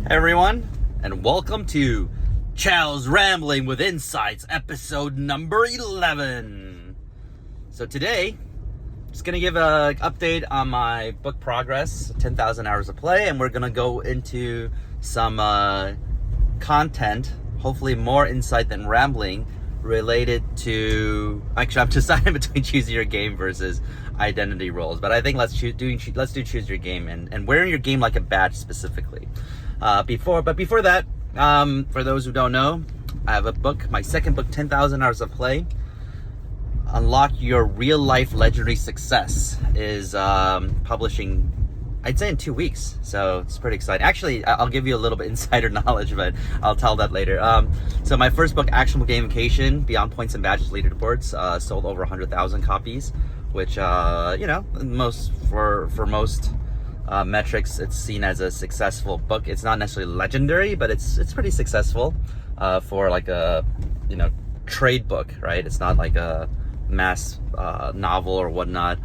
Hey everyone, and welcome to Chow's Rambling with Insights, episode number 11. So today, I'm just gonna give an update on my book progress, 10,000 hours of play, and we're gonna go into some content, hopefully more insight than rambling, related to, actually I'm deciding between choosing your game versus identity roles, but I think let's do choose your game and wearing your game like a badge specifically. Before that, for those who don't know, I have a book, my second book, 10,000 Hours of Play. Unlock Your Real Life Legendary Success is publishing, I'd say in 2 weeks. So it's pretty exciting. Actually, I'll give you a little bit insider knowledge, but I'll tell that later. So my first book, Actionable Gamification, Beyond Points and Badges Leaderboards, sold over 100,000 copies, which, most metrics, it's seen as a successful book. It's not necessarily legendary, but it's pretty successful for like a trade book, right? It's not like a mass novel or whatnot.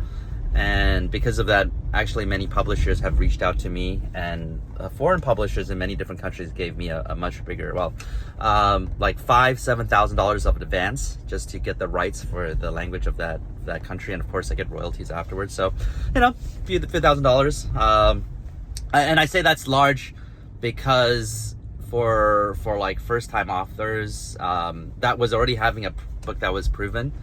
And because of that, actually many publishers have reached out to me, and foreign publishers in many different countries gave me a much bigger, like $7,000 of advance just to get the rights for the language of that country, and of course I get royalties afterwards. So few $1,000. And I say that's large because for like first time authors, that was already having a book that was proven.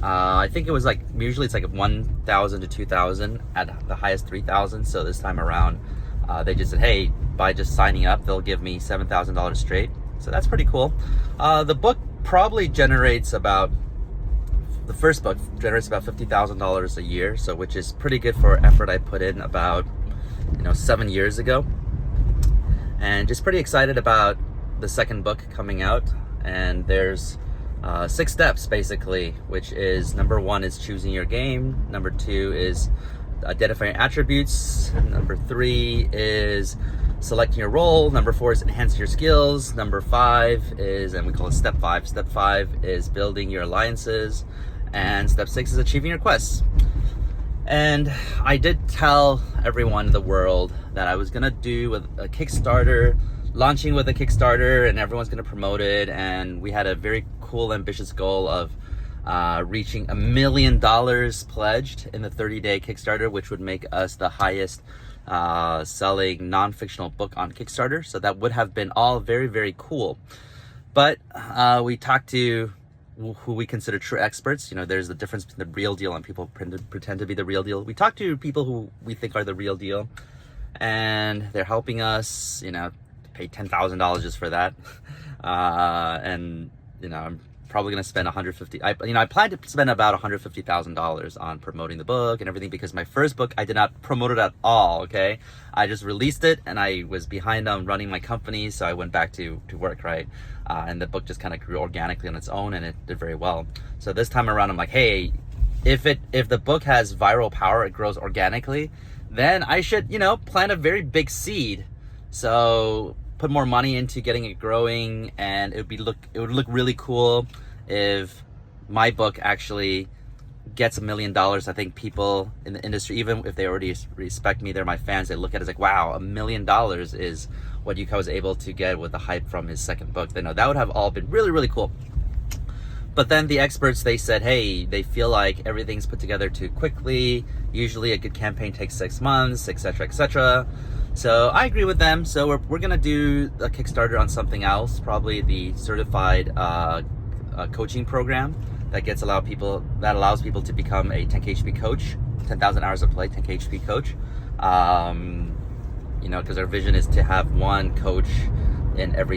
I think it was like, usually it's like 1,000 to 2,000, at the highest 3,000. So this time around, they just said, hey, by just signing up, they'll give me $7,000 straight. So that's pretty cool. The book probably generates about, the first book generates about $50,000 a year. So which is pretty good for effort I put in about, 7 years ago. And just pretty excited about the second book coming out. And there's 6 steps basically, which is number 1 is choosing your game, number 2 is identifying attributes, number 3 is selecting your role, number 4 is enhancing your skills, number 5 is, and we call it step 5 is building your alliances, and step 6 is achieving your quests. And I did tell everyone in the world that I was gonna do a Kickstarter, launching with a Kickstarter, and everyone's gonna promote it, and we had a very cool, ambitious goal of reaching $1 million pledged in the 30-day Kickstarter, which would make us the highest selling non-fictional book on Kickstarter. So that would have been all very, very cool. But we talked to who we consider true experts. There's the difference between the real deal and people pretend to be the real deal. We talked to people who we think are the real deal, and they're helping us, pay $10,000 just for that. And I'm probably gonna spend I plan to spend about $150,000 on promoting the book and everything, because my first book I did not promote it at all. Okay, I just released it and I was behind on running my company, so I went back to work, right? And the book just kind of grew organically on its own, and it did very well. So this time around I'm like, hey, if the book has viral power, it grows organically, then I should plant a very big seed. So put more money into getting it growing, and it would look really cool if my book actually gets $1 million. I think people in the industry, even if they already respect me, they're my fans, they look at it as like, wow, $1 million is what Yuka was able to get with the hype from his second book. They know that would have all been really, really cool. But then the experts, they said, hey, they feel like everything's put together too quickly. Usually a good campaign takes 6 months, etc., etc. So I agree with them. So we're gonna do a Kickstarter on something else, probably the certified coaching program that allows people to become a 10K HP coach, 10,000 hours of play, 10K HP coach. Because our vision is to have one coach in every